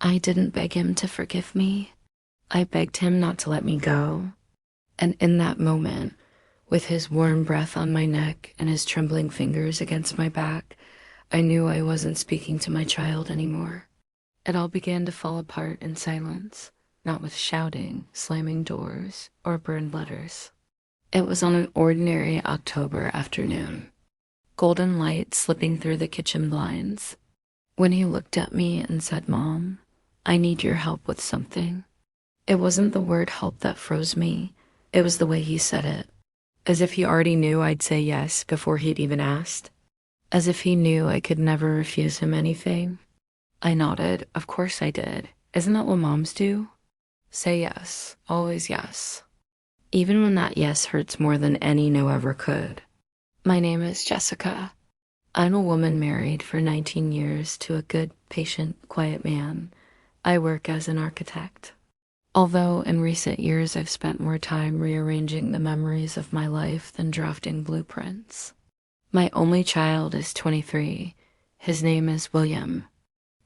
I didn't beg him to forgive me. I begged him not to let me go. And in that moment, with his warm breath on my neck and his trembling fingers against my back, I knew I wasn't speaking to my child anymore. It all began to fall apart in silence, not with shouting, slamming doors, or burned letters. It was on an ordinary October afternoon, golden light slipping through the kitchen blinds, when he looked at me and said, "Mom, I need your help with something." It wasn't the word help that froze me. It was the way he said it, as if he already knew I'd say yes before he'd even asked, as if he knew I could never refuse him anything. I nodded. Of course I did. Isn't that what moms do? Say yes. Always yes. Even when that yes hurts more than any no ever could. My name is Jessica. I'm a woman married for 19 years to a good, patient, quiet man. I work as an architect. Although in recent years I've spent more time rearranging the memories of my life than drafting blueprints. My only child is 23. His name is William.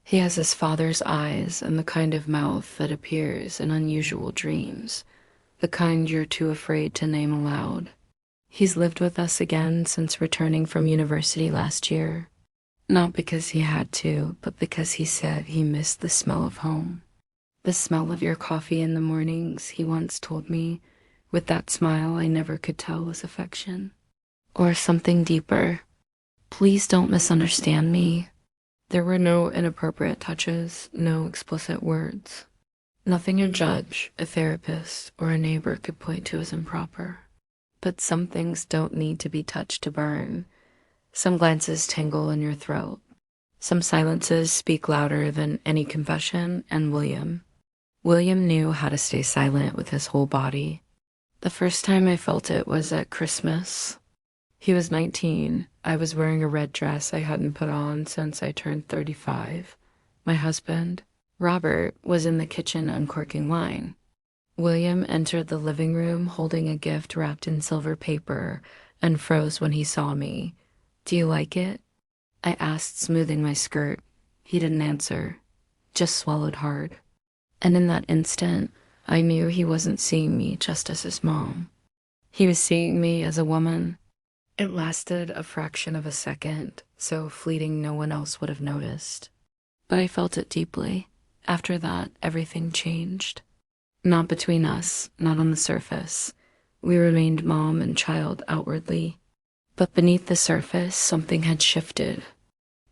He has his father's eyes and the kind of mouth that appears in unusual dreams, the kind you're too afraid to name aloud. He's lived with us again since returning from university last year, not because he had to, but because he said he missed the smell of home. The smell of your coffee in the mornings, he once told me, with that smile I never could tell was affection. Or something deeper. Please don't misunderstand me. There were no inappropriate touches, no explicit words. Nothing a judge, a therapist, or a neighbor could point to as improper. But some things don't need to be touched to burn. Some glances tingle in your throat. Some silences speak louder than any confession, and William knew how to stay silent with his whole body. The first time I felt it was at Christmas. He was 19. I was wearing a red dress I hadn't put on since I turned 35. My husband, Robert, was in the kitchen uncorking wine. William entered the living room holding a gift wrapped in silver paper and froze when he saw me. "Do you like it?" I asked, smoothing my skirt. He didn't answer, just swallowed hard. And in that instant, I knew he wasn't seeing me just as his mom. He was seeing me as a woman. It lasted a fraction of a second, so fleeting no one else would have noticed. But I felt it deeply. After that, everything changed. Not between us, not on the surface. We remained mom and child outwardly. But beneath the surface, something had shifted.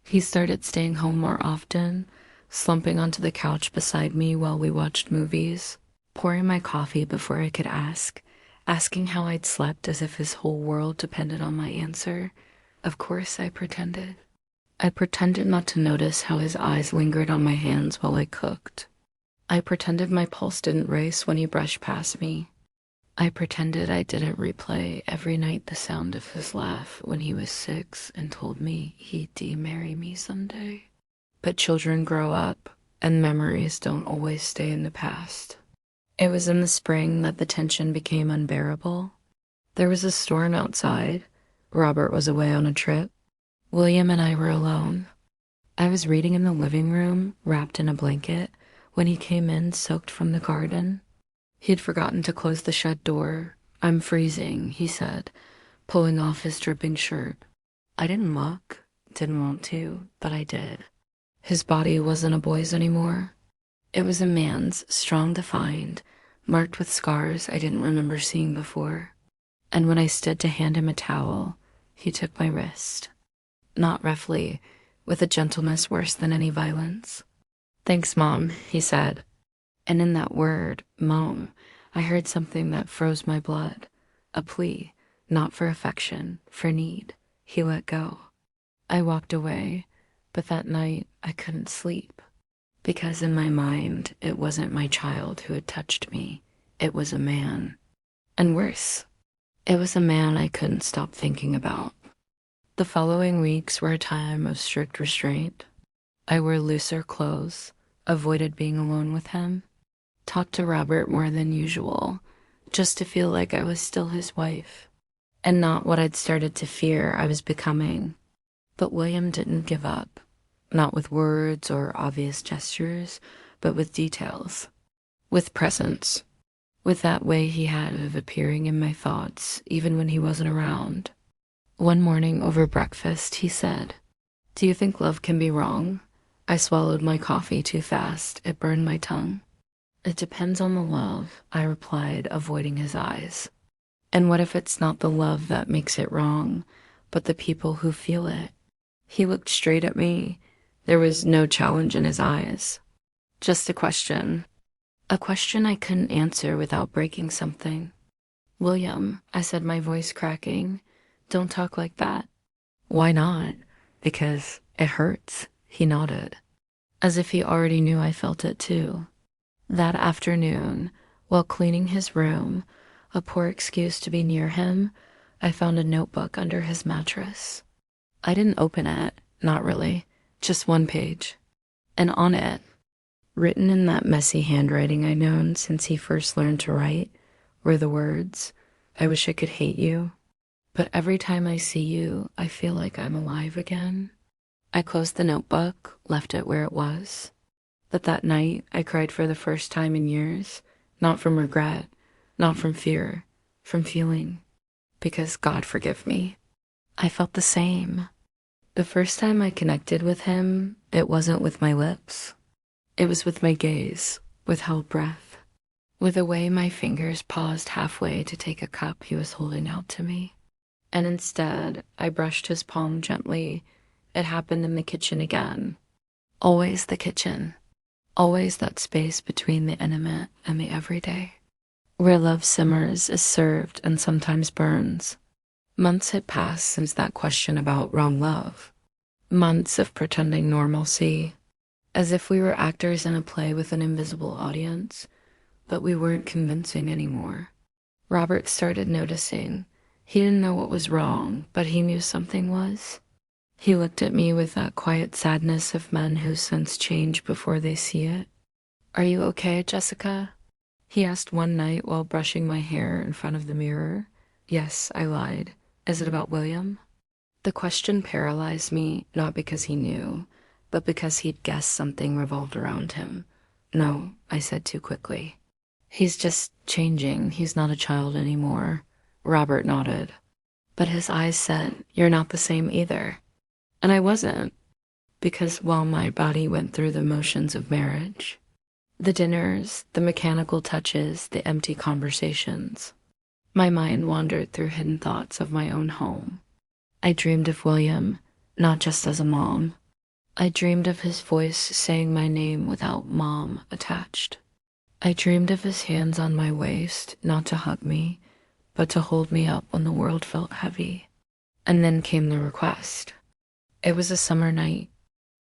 He started staying home more often, slumping onto the couch beside me while we watched movies, pouring my coffee before I could ask, asking how I'd slept as if his whole world depended on my answer. Of course I pretended. I pretended not to notice how his eyes lingered on my hands while I cooked. I pretended my pulse didn't race when he brushed past me. I pretended I didn't replay every night the sound of his laugh when he was 6 and told me he'd marry me someday. But children grow up, and memories don't always stay in the past. It was in the spring that the tension became unbearable. There was a storm outside. Robert was away on a trip. William and I were alone. I was reading in the living room, wrapped in a blanket, when he came in soaked from the garden. He'd forgotten to close the shed door. "I'm freezing," he said, pulling off his dripping shirt. I didn't look, didn't want to, but I did. His body wasn't a boy's anymore. It was a man's, strong defined, marked with scars I didn't remember seeing before. And when I stood to hand him a towel, he took my wrist. Not roughly, with a gentleness worse than any violence. "Thanks, Mom," he said. And in that word, Mom, I heard something that froze my blood. A plea, not for affection, for need. He let go. I walked away. But that night, I couldn't sleep, because in my mind, it wasn't my child who had touched me. It was a man. And worse, it was a man I couldn't stop thinking about. The following weeks were a time of strict restraint. I wore looser clothes, avoided being alone with him, talked to Robert more than usual, just to feel like I was still his wife, and not what I'd started to fear I was becoming. But William didn't give up, not with words or obvious gestures, but with details, with presence, with that way he had of appearing in my thoughts even when he wasn't around. One morning over breakfast, he said, "Do you think love can be wrong?" I swallowed my coffee too fast. It burned my tongue. "It depends on the love," I replied, avoiding his eyes. "And what if it's not the love that makes it wrong, but the people who feel it?" He looked straight at me. There was no challenge in his eyes. Just a question. A question I couldn't answer without breaking something. "William," I said, my voice cracking, "don't talk like that." "Why not?" "Because it hurts," he nodded, as if he already knew I felt it too. That afternoon, while cleaning his room, a poor excuse to be near him, I found a notebook under his mattress. I didn't open it, not really, just one page. And on it, written in that messy handwriting I'd known since he first learned to write, were the words, "I wish I could hate you, but every time I see you, I feel like I'm alive again." I closed the notebook, left it where it was. But that night, I cried for the first time in years, not from regret, not from fear, from feeling. Because God forgive me. I felt the same. The first time I connected with him, it wasn't with my lips. It was with my gaze, with held breath, with the way my fingers paused halfway to take a cup he was holding out to me. And instead, I brushed his palm gently. It happened in the kitchen again. Always the kitchen. Always that space between the intimate and the everyday, where love simmers, is served, and sometimes burns. Months had passed since that question about wrong love. Months of pretending normalcy, as if we were actors in a play with an invisible audience, but we weren't convincing anymore. Robert started noticing. He didn't know what was wrong, but he knew something was. He looked at me with that quiet sadness of men who sense change before they see it. "Are you okay, Jessica?" he asked one night while brushing my hair in front of the mirror. "Yes," I lied. "Is it about William?" The question paralyzed me, not because he knew, but because he'd guessed something revolved around him. "No," I said too quickly. "He's just changing. He's not a child anymore." Robert nodded. But his eyes said, "You're not the same either." And I wasn't, because while my body went through the motions of marriage, the dinners, the mechanical touches, the empty conversations, my mind wandered through hidden thoughts of my own home. I dreamed of William, not just as a mom. I dreamed of his voice saying my name without mom attached. I dreamed of his hands on my waist, not to hug me, but to hold me up when the world felt heavy. And then came the request. It was a summer night.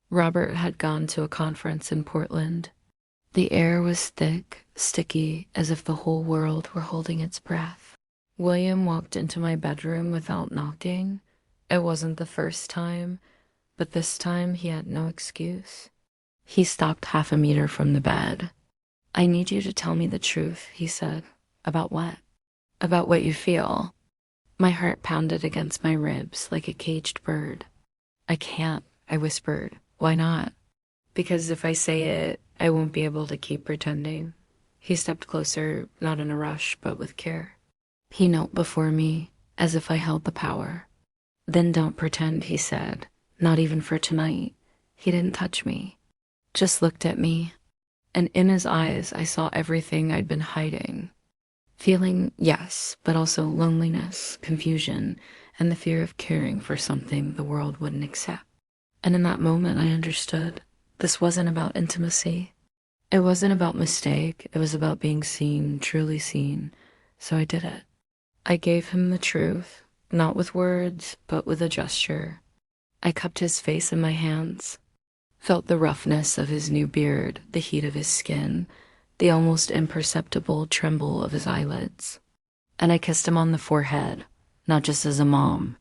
Robert had gone to a conference in Portland. The air was thick, sticky, as if the whole world were holding its breath. William walked into my bedroom without knocking. It wasn't the first time, but this time he had no excuse. He stopped half a meter from the bed. "I need you to tell me the truth," he said. "About what?" "About what you feel." My heart pounded against my ribs like a caged bird. "I can't," I whispered. "Why not?" "Because if I say it, I won't be able to keep pretending." He stepped closer, not in a rush, but with care. He knelt before me, as if I held the power. "Then don't pretend," he said. "Not even for tonight." He didn't touch me, just looked at me. And in his eyes, I saw everything I'd been hiding. Feeling, yes, but also loneliness, confusion, and the fear of caring for something the world wouldn't accept. And in that moment, I understood. This wasn't about intimacy. It wasn't about mistake. It was about being seen, truly seen. So I did it. I gave him the truth, not with words, but with a gesture. I cupped his face in my hands, felt the roughness of his new beard, the heat of his skin, the almost imperceptible tremble of his eyelids. And I kissed him on the forehead, not just as a mom,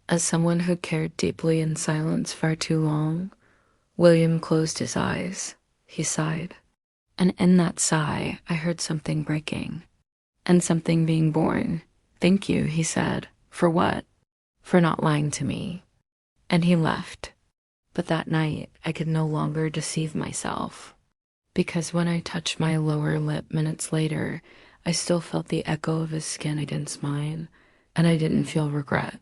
as someone who cared deeply in silence far too long. William closed his eyes. He sighed. And in that sigh, I heard something breaking, and something being born. "Thank you," he said. "For what?" "For not lying to me." And he left. But that night, I could no longer deceive myself. because when I touched my lower lip minutes later, I still felt the echo of his skin against mine, and I didn't feel regret.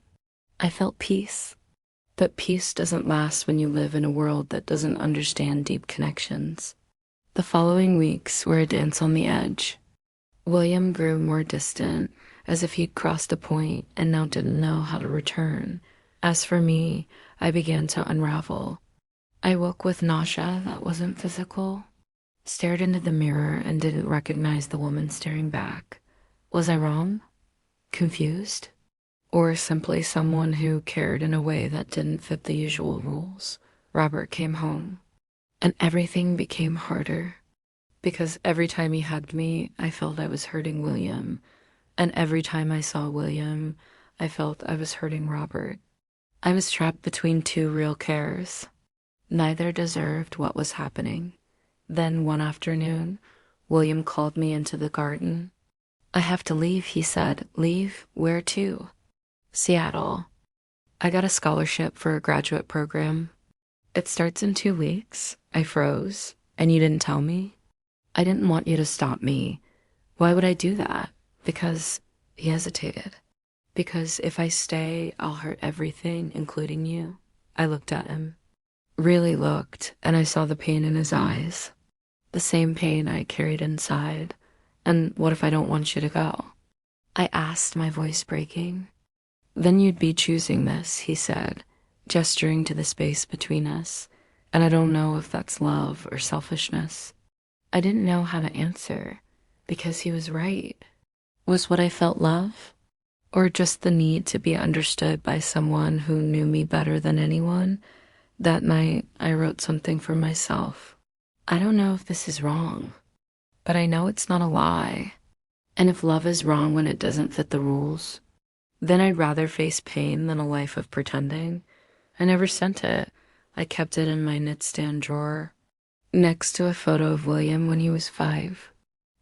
I felt peace. But peace doesn't last when you live in a world that doesn't understand deep connections. The following weeks were a dance on the edge. William grew more distant, as if he'd crossed a point and now didn't know how to return. As for me, I began to unravel. I woke with nausea that wasn't physical, stared into the mirror and didn't recognize the woman staring back. Was I wrong? Confused? Or simply someone who cared in a way that didn't fit the usual rules? Robert came home, and everything became harder. Because every time he hugged me, I felt I was hurting William. And every time I saw William, I felt I was hurting Robert. I was trapped between two real cares. Neither deserved what was happening. Then one afternoon, William called me into the garden. "I have to leave," he said. "Leave? Where to?" "Seattle. I got a scholarship for a graduate program." "It starts in 2 weeks." I froze. "And you didn't tell me?" "I didn't want you to stop me." "Why would I do that?" "Because," he hesitated, "because if I stay, I'll hurt everything, including you." I looked at him. Really looked, and I saw the pain in his eyes. The same pain I carried inside. "And what if I don't want you to go?" I asked, my voice breaking. "Then you'd be choosing this," he said, gesturing to the space between us. "And I don't know if that's love or selfishness." I didn't know how to answer, because he was right. Was what I felt love? Or just the need to be understood by someone who knew me better than anyone? That night, I wrote something for myself. I don't know if this is wrong, but I know it's not a lie. And if love is wrong when it doesn't fit the rules, then I'd rather face pain than a life of pretending. I never sent it. I kept it in my nightstand drawer, next to a photo of William when he was 5,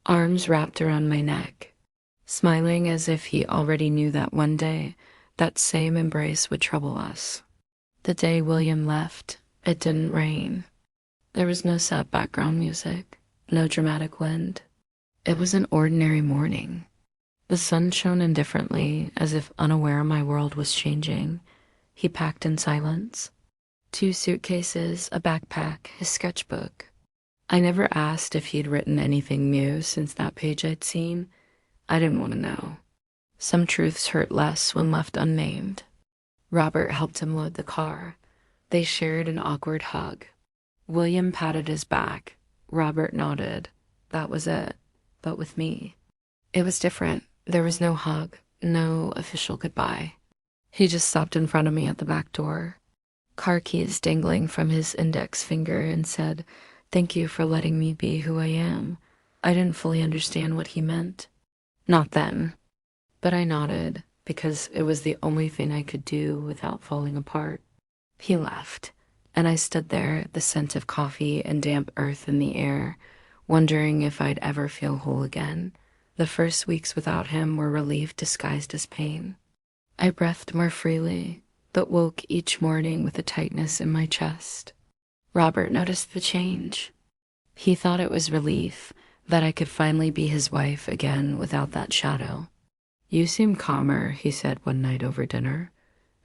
arms wrapped around my neck, smiling as if he already knew that one day that same embrace would trouble us. The day William left, it didn't rain. There was no sad background music, no dramatic wind. It was an ordinary morning. The sun shone indifferently, as if unaware my world was changing. He packed in silence. 2 suitcases, a backpack, his sketchbook. I never asked if he'd written anything new since that page I'd seen. I didn't want to know. Some truths hurt less when left unnamed. Robert helped him load the car. They shared an awkward hug. William patted his back. Robert nodded. That was it. But with me, it was different. There was no hug, no official goodbye. He just stopped in front of me at the back door, car keys dangling from his index finger, and said, "Thank you for letting me be who I am." I didn't fully understand what he meant. Not then. But I nodded, because it was the only thing I could do without falling apart. He left, and I stood there, the scent of coffee and damp earth in the air, wondering if I'd ever feel whole again. The first weeks without him were relief disguised as pain. I breathed more freely, but woke each morning with a tightness in my chest. Robert noticed the change. He thought it was relief, that I could finally be his wife again without that shadow. "You seem calmer," he said one night over dinner.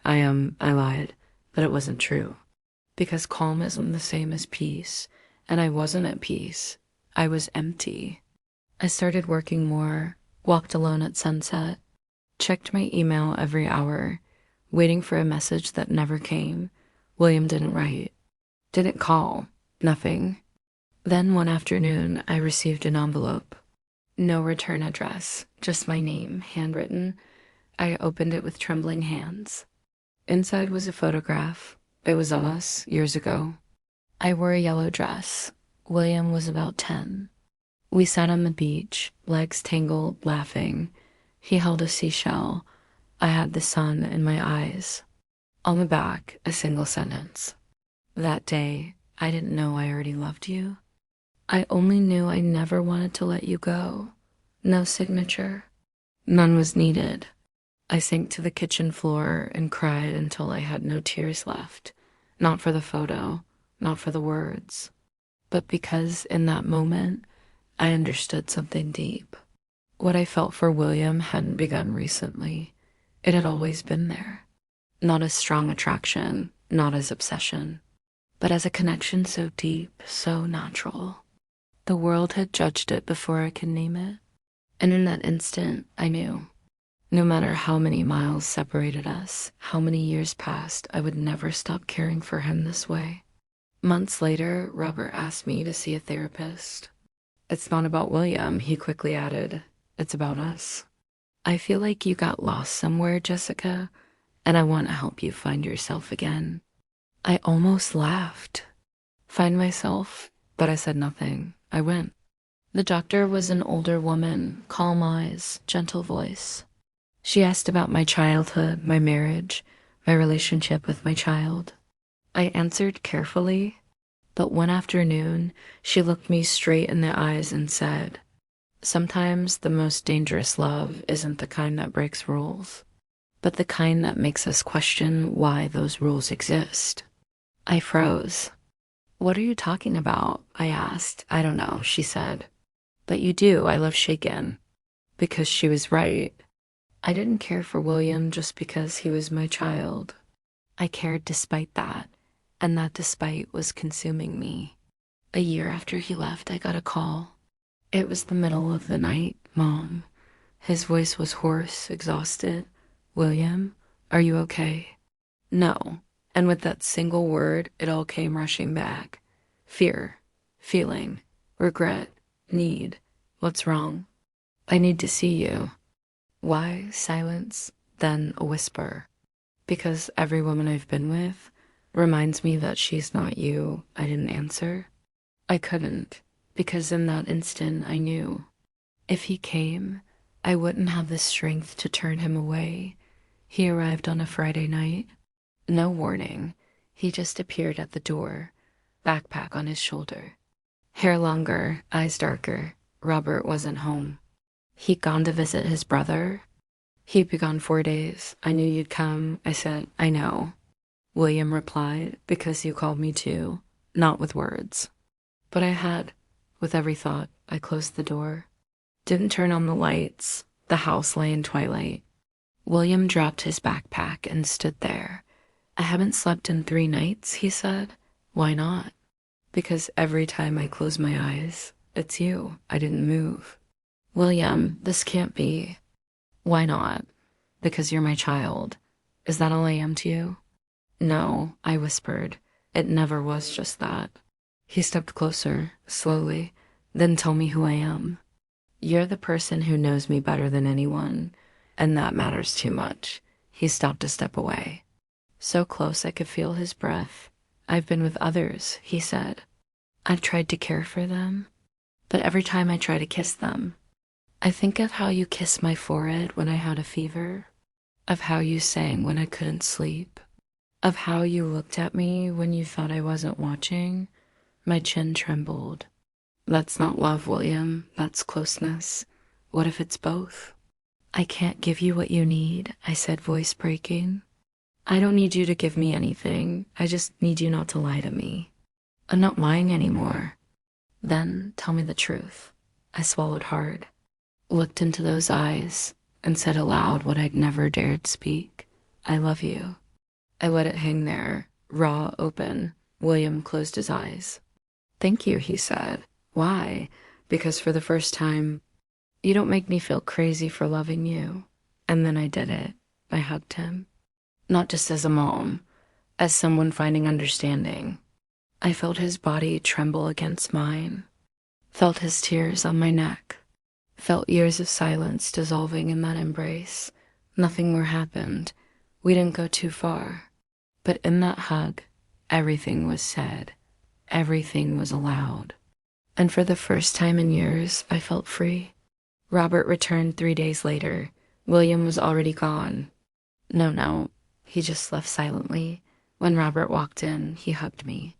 I lied, but it wasn't true. Because calm isn't the same as peace, and I wasn't at peace. I was empty. I started working more, walked alone at sunset, checked my email every hour, waiting for a message that never came. William didn't write, didn't call, nothing. Then one afternoon, I received an envelope. No return address, just my name, handwritten. I opened it with trembling hands. Inside was a photograph. It was us, years ago. I wore a yellow dress. William was about 10. We sat on the beach, legs tangled, laughing. He held a seashell. I had the sun in my eyes. On the back, a single sentence. "That day, I didn't know I already loved you. I only knew I never wanted to let you go." No signature. None was needed. I sank to the kitchen floor and cried until I had no tears left. Not for the photo, not for the words. but because in that moment I understood something deep. What I felt for William hadn't begun recently. It had always been there. Not as strong attraction, not as obsession, but as a connection so deep, so natural. The world had judged it before I could name it. And in that instant, I knew. No matter how many miles separated us, how many years passed, I would never stop caring for him this way. Months later, Robert asked me to see a therapist. It's not about William, he quickly added. It's about us. I feel like you got lost somewhere, Jessica, and I want to help you find yourself again. I almost laughed. Find myself, but I said nothing. I went. The doctor was an older woman, calm eyes, gentle voice. She asked about my childhood, my marriage, my relationship with my child. I answered carefully, but one afternoon, she looked me straight in the eyes and said, "Sometimes the most dangerous love isn't the kind that breaks rules, but the kind that makes us question why those rules exist." I froze. "What are you talking about?" I asked. "I don't know," she said. "But you do, I love shaken." Because she was right. I didn't care for William just because he was my child. I cared despite that, and that despite was consuming me. A year after he left, I got a call. It was the middle of the night, Mom. His voice was hoarse, exhausted. "William, are you okay?" "No." And with that single word, it all came rushing back. Fear, feeling, regret, need. "What's wrong?" "I need to see you." Why? Silence, then a whisper. Because every woman I've been with reminds me that she's not you. I didn't answer. I couldn't, because in that instant I knew. If he came, I wouldn't have the strength to turn him away. He arrived on a Friday night. No warning. He just appeared at the door, backpack on his shoulder. Hair longer, eyes darker. Robert wasn't home. He'd gone to visit his brother. He'd be gone 4 days. "I knew you'd come." I said, "I know." William replied, "Because you called me too." Not with words. But I had. With every thought, I closed the door. Didn't turn on the lights. The house lay in twilight. William dropped his backpack and stood there. "I haven't slept in 3 nights," he said. "Why not?" "Because every time I close my eyes, it's you." I didn't move. "William, this can't be." "Why not?" "Because you're my child." "Is that all I am to you?" "No," I whispered. "It never was just that." He stepped closer, slowly, then told me who I am. "You're the person who knows me better than anyone, and that matters too much." He stopped a step away. So close I could feel his breath. "I've been with others," he said. "I've tried to care for them, but every time I try to kiss them, I think of how you kissed my forehead when I had a fever, of how you sang when I couldn't sleep, of how you looked at me when you thought I wasn't watching." My chin trembled. "That's not love, William. That's closeness. What if it's both?" "I can't give you what you need," I said, voice breaking. "I don't need you to give me anything. I just need you not to lie to me." "I'm not lying anymore." "Then tell me the truth." I swallowed hard, looked into those eyes, and said aloud what I'd never dared speak. "I love you." I let it hang there, raw, open. William closed his eyes. "Thank you," he said. "Why?" "Because for the first time, you don't make me feel crazy for loving you." And then I did it. I hugged him. Not just as a mom, as someone finding understanding. I felt his body tremble against mine, felt his tears on my neck, felt years of silence dissolving in that embrace. Nothing more happened. We didn't go too far. But in that hug, everything was said. Everything was allowed. And for the first time in years, I felt free. Robert returned 3 days later. William was already gone. No, he just left silently. When Robert walked in, he hugged me.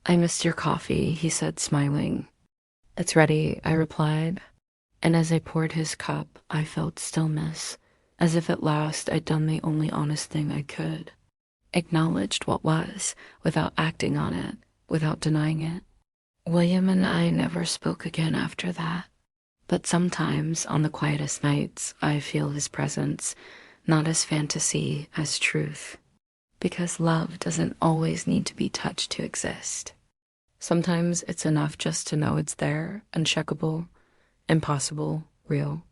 "I missed your coffee," he said, smiling. "It's ready," I replied. And as I poured his cup, I felt stillness, as if at last I'd done the only honest thing I could. Acknowledged what was, without acting on it, without denying it. William and I never spoke again after that. But sometimes, on the quietest nights, I feel his presence, not as fantasy, as truth. Because love doesn't always need to be touched to exist. Sometimes it's enough just to know it's there, uncheckable, impossible, real.